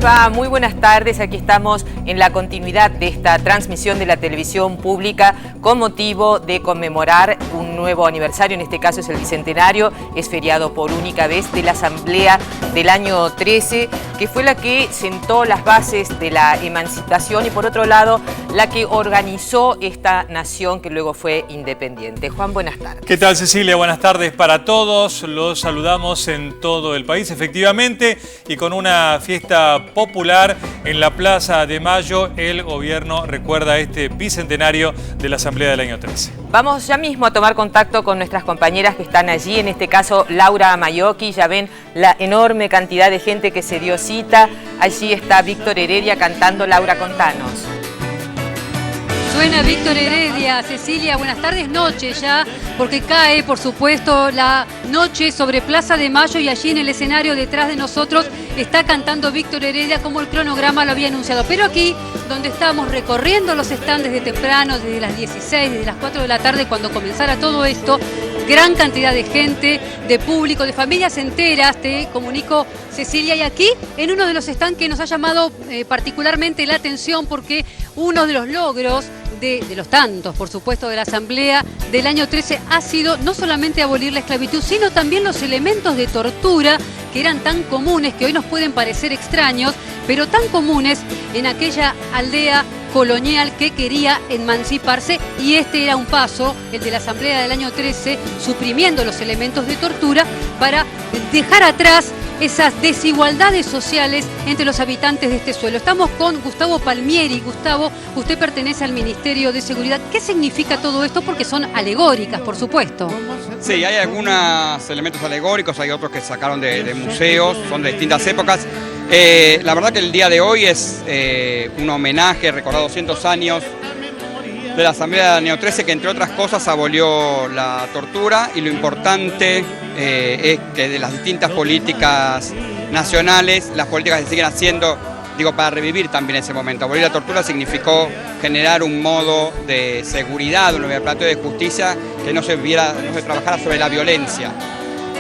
les va? Muy buenas tardes. Aquí estamos en la continuidad de esta transmisión de la televisión pública con motivo de conmemorar un nuevo aniversario. En este caso es el bicentenario. Es feriado por única vez de la Asamblea del año 13, que fue la que sentó las bases de la emancipación y, por otro lado, la que organizó esta nación que luego fue independiente. Juan, buenas tardes. ¿Qué tal, Cecilia? Buenas tardes para todos. Los saludamos en todo el país, efectivamente, y con una fiesta popular en la Plaza de Mayo. El gobierno recuerda este bicentenario de la Asamblea del año 13. Vamos ya mismo a tomar contacto con nuestras compañeras que están allí, en este caso Laura Maiochi. Ya ven la enorme cantidad de gente que se dio cita. Allí está Víctor Heredia cantando. Laura, contanos. Suena Víctor Heredia. Cecilia, buenas tardes, noche ya, porque cae, por supuesto, la noche sobre Plaza de Mayo y allí en el escenario detrás de nosotros está cantando Víctor Heredia como el cronograma lo había anunciado. Pero aquí, donde estamos recorriendo los stands desde temprano, desde las 16, desde las 4 de la tarde, cuando comenzara todo esto, gran cantidad de gente, de público, de familias enteras, te comunico, Cecilia, y aquí en uno de los stands que nos ha llamado particularmente la atención, porque uno de los logros de los tantos, por supuesto, de la Asamblea del año 13 ha sido no solamente abolir la esclavitud, sino también los elementos de tortura que eran tan comunes, que hoy nos pueden parecer extraños, pero tan comunes en aquella aldea colonial que quería emanciparse, y este era un paso, el de la Asamblea del año 13, suprimiendo los elementos de tortura para dejar atrás esas desigualdades sociales entre los habitantes de este suelo. Estamos con Gustavo Palmieri. Gustavo, usted pertenece al Ministerio de Seguridad. ¿Qué significa todo esto? Porque son alegóricas, por supuesto. Sí, hay algunos elementos alegóricos, hay otros que sacaron de museos, son de distintas épocas. La verdad que el día de hoy es un homenaje, recordar 200 años de la Asamblea del año 13, que entre otras cosas abolió la tortura, y lo importante es que de las distintas políticas nacionales, las políticas que siguen haciendo, digo, para revivir también ese momento. Abolir la tortura significó generar un modo de seguridad, un planteo de justicia que no se trabajara sobre la violencia.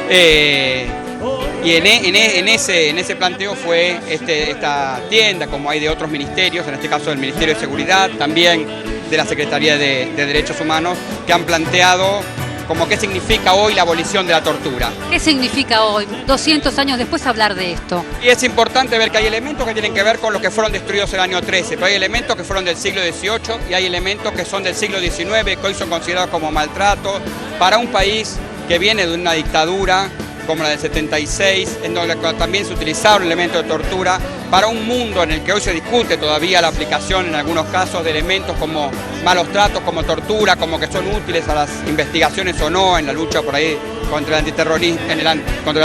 Y en ese planteo fue esta tienda, como hay de otros ministerios, en este caso del Ministerio de Seguridad, también de la Secretaría de Derechos Humanos, que han planteado como qué significa hoy la abolición de la tortura. ¿Qué significa hoy, 200 años después, hablar de esto? Y es importante ver que hay elementos que tienen que ver con los que fueron destruidos en el año 13, pero hay elementos que fueron del siglo XVIII y hay elementos que son del siglo XIX, que hoy son considerados como maltrato para un país que viene de una dictadura como la del 76, en donde también se utilizaron elementos de tortura, para un mundo en el que hoy se discute todavía la aplicación en algunos casos de elementos como malos tratos, como tortura, como que son útiles a las investigaciones o no en la lucha por ahí contra el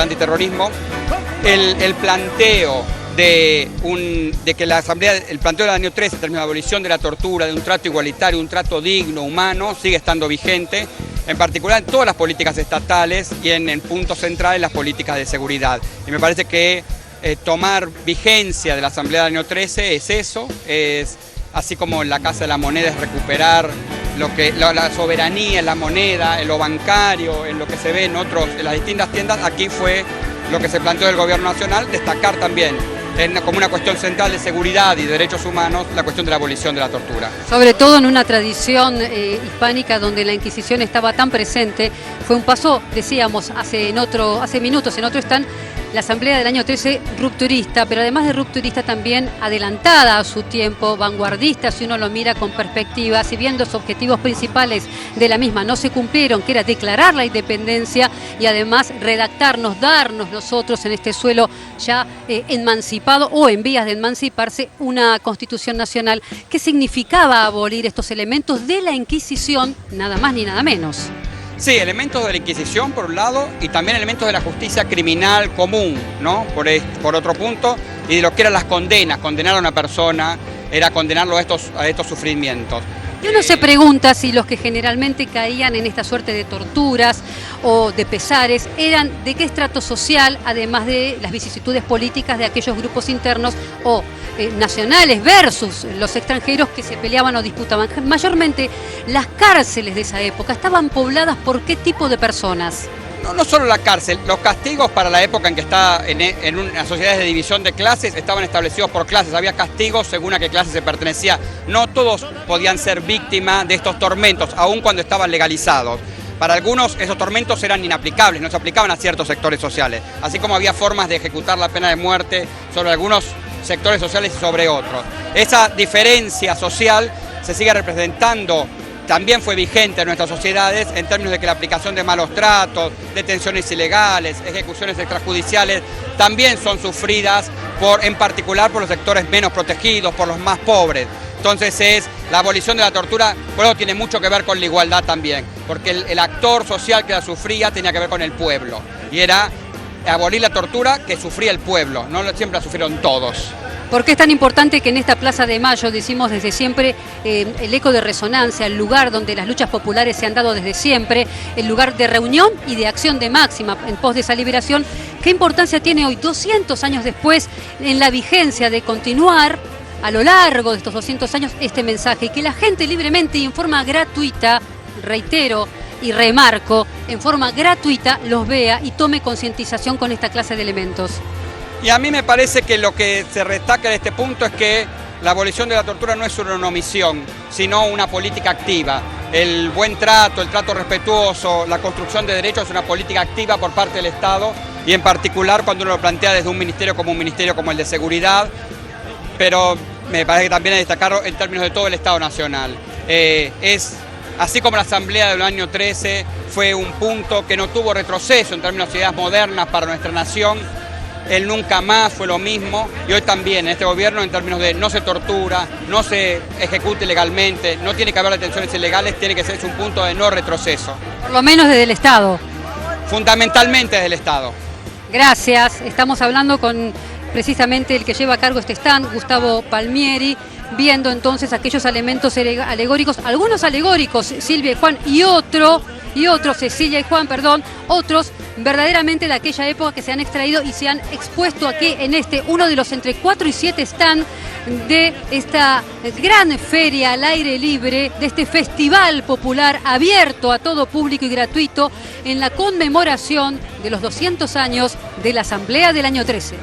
antiterrorismo. El planteo de que la Asamblea, el planteo del año 13, en términos de abolición de la tortura, de un trato igualitario, un trato digno, humano, sigue estando vigente, en particular en todas las políticas estatales y en el punto central en las políticas de seguridad. Y me parece que tomar vigencia de la Asamblea del año 13 es eso, es así como en la Casa de la Moneda es recuperar la soberanía en la moneda, en lo bancario, en lo que se ve en las distintas tiendas. Aquí fue lo que se planteó del Gobierno Nacional, destacar también como una cuestión central de seguridad y derechos humanos la cuestión de la abolición de la tortura. Sobre todo en una tradición hispánica donde la Inquisición estaba tan presente, fue un paso, decíamos hace minutos en otro stand, la Asamblea del año 13 rupturista, pero además de rupturista también adelantada a su tiempo, vanguardista si uno lo mira con perspectiva, si bien los objetivos principales de la misma no se cumplieron, que era declarar la independencia y además redactarnos, darnos nosotros en este suelo ya emancipado o en vías de emanciparse una Constitución Nacional que significaba abolir estos elementos de la Inquisición, nada más ni nada menos. Sí, elementos de la Inquisición por un lado y también elementos de la justicia criminal común, ¿no? Por otro punto, y de lo que eran las condenas. Condenar a una persona era condenarlo a estos sufrimientos. Y uno se pregunta si los que generalmente caían en esta suerte de torturas o de pesares eran de qué estrato social, además de las vicisitudes políticas de aquellos grupos internos o nacionales versus los extranjeros que se peleaban o disputaban. Mayormente las cárceles de esa época estaban pobladas por qué tipo de personas. No solo la cárcel, los castigos para la época en que está en unas sociedades de división de clases estaban establecidos por clases, había castigos según a qué clase se pertenecía. No todos podían ser víctimas de estos tormentos, aun cuando estaban legalizados. Para algunos esos tormentos eran inaplicables, no se aplicaban a ciertos sectores sociales, así como había formas de ejecutar la pena de muerte sobre algunos sectores sociales y sobre otros. Esa diferencia social se sigue representando, también fue vigente en nuestras sociedades en términos de que la aplicación de malos tratos, detenciones ilegales, ejecuciones extrajudiciales, también son sufridas en particular por los sectores menos protegidos, por los más pobres. Entonces la abolición de la tortura, por eso tiene mucho que ver con la igualdad también, porque el actor social que la sufría tenía que ver con el pueblo, y era abolir la tortura que sufría el pueblo, no siempre la sufrieron todos. ¿Por qué es tan importante que en esta Plaza de Mayo, decimos desde siempre, el eco de resonancia, el lugar donde las luchas populares se han dado desde siempre, el lugar de reunión y de acción de máxima en pos de esa liberación? ¿Qué importancia tiene hoy, 200 años después, en la vigencia de continuar a lo largo de estos 200 años este mensaje y que la gente libremente y en forma gratuita, reitero y remarco, en forma gratuita los vea y tome concientización con esta clase de elementos? Y a mí me parece que lo que se destaca de este punto es que la abolición de la tortura no es solo una omisión, sino una política activa. El buen trato, el trato respetuoso, la construcción de derechos es una política activa por parte del Estado, y en particular cuando uno lo plantea desde un ministerio como el de Seguridad, pero me parece que también hay que destacarlo en términos de todo el Estado Nacional. Así como la Asamblea del año 13 fue un punto que no tuvo retroceso en términos de ideas modernas para nuestra nación, el nunca más fue lo mismo, y hoy también en este gobierno en términos de no se tortura, no se ejecute ilegalmente, no tiene que haber detenciones ilegales, tiene que ser un punto de no retroceso. Por lo menos desde el Estado. Fundamentalmente desde el Estado. Gracias, estamos hablando con precisamente el que lleva a cargo este stand, Gustavo Palmieri, viendo entonces aquellos elementos alegóricos, algunos alegóricos, Silvia y Juan, y otros, Cecilia y Juan, perdón, otros verdaderamente de aquella época que se han extraído y se han expuesto aquí en uno de los entre 4 y 7 stands de esta gran feria al aire libre, de este festival popular abierto a todo público y gratuito en la conmemoración de los 200 años de la Asamblea del año 13.